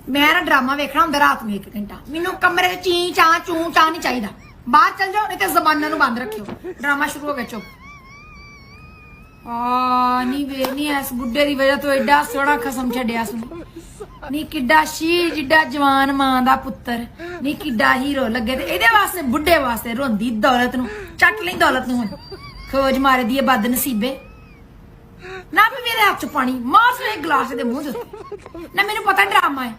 मैं ना ड्रामा वेखना हुंदा रात में 1 घंटा। मैनू कमरे च ची चां चूं चां नहीं चाहिदा। बाहर चल जाओ नहीं तो जबाना नू बंद रखियो। ड्रामा शुरू हो गया चुप। नहीं वे नहीं इस बुड्ढे दी वजह तो एडा सोहना खसम छड्डिया सुन। नी किड्डा शीर जिड्डा जवान मां दा पुत्तर नी किड्डा हीरो लगे ते एदे वास्ते बुड्ढे वास्ते रोंदी दौलत नू चट लई दौलत नू खोज मारे दी बद नसीबे ना भी मेरे हाथ च पानी मार एक गिलास दे मुंह दे ना मेनू पता ड्रामा है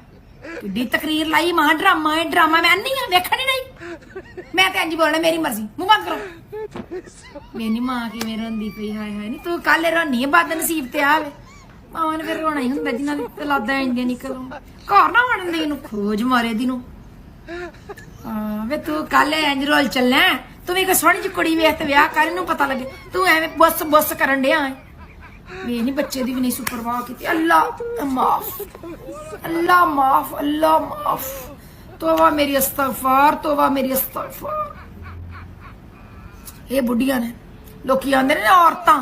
किड्डी तकरीर लाई मां ड्रामा है ड्रामा मैं नहीं हां देखण नहीं मैं ते इंज बोलना मेरी मर्जी मुंह बंद करो मेरी मां किवें रोंदी पई हाय हाय नी तू कल रोनी बद नसीब ते आवे मां ने फिर रोना ही हुंदा जिन्हां दी लादा इंज निकल घर ना वड़न दे इनू खोज मारे दी नू वे तू कल इंज रोल चलना तू भी कोई सोहनी जी कुड़ी वेख ते विआह कर इनू पता लगे तू एवें बस बस करन डिया है वे नहीं बच्चे दी भी नहीं सुपरवाह की अल्लाह माफ अल्लाह माफ अल्लाह माफ तौबा मेरी इस्तगफार तौबा मेरी इस्तगफार ये बुढ़िया ने लोकी आंदे ने औरतां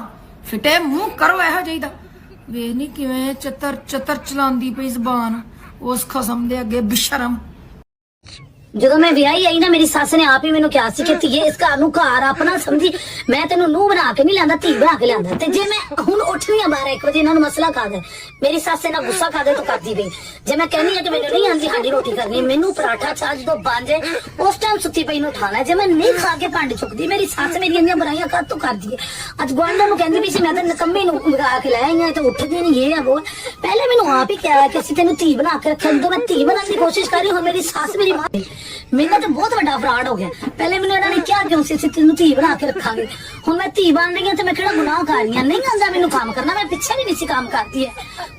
फिटे मुंह करो एहो जिहा वे नहीं किवें चतर चतर चलांदी पई ज़बान उस खसम दे अगे बेशरम जो मैं विआही आई ना मेरी सस ने आप ही मैनू क्या सी कि धीए इस घर नू घर अपना समझी मैं तेनू नूह बना के नहीं लियांदा धी बना के लियांदा ते जे मैं हुण उठनी आ 12-1 बजे इन्हां नू मसला खा दे मेरी सस ने गुस्सा खा दे तो करदी पई जे मैं कहनी है कि मैनू नहीं आंदी हांडी रोटी करनी मैनू पराठा छा जो बन जाए उस टाइम सुत्ती पई नू उठाना जे मैं नहीं खा के भांडे चुकदी मेरी सस मेरी इन्नियां बुराइयां कर तो करदी है अज गुआंढां नू कहंदी पई सी मैं तां नकम्मी नू मंगा के ले आई हां ते उठदी नहीं ये है वो पहले मैनू आप ही कहा कि असि तेनू धी बना के रखिया जो मैं धी बनाने की कोशिश कर रही हूं मेरी सस मेरी मां मेरा तो बहुत बड़ा फ्रॉड हो गया पहले मैंने इन्होंने क्या क्यों सी तेन धी बना के रखांगे हुण मैं धी बन रही हूं तो मैं केड़ा गुनाह कर रही हूं नहीं आंदा मैनू काम करना मैं पिछे भी नहीं सी काम करती है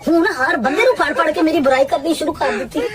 हुण हर बंदे नू फड़ फड़ के मेरी बुराई करनी शुरू कर दी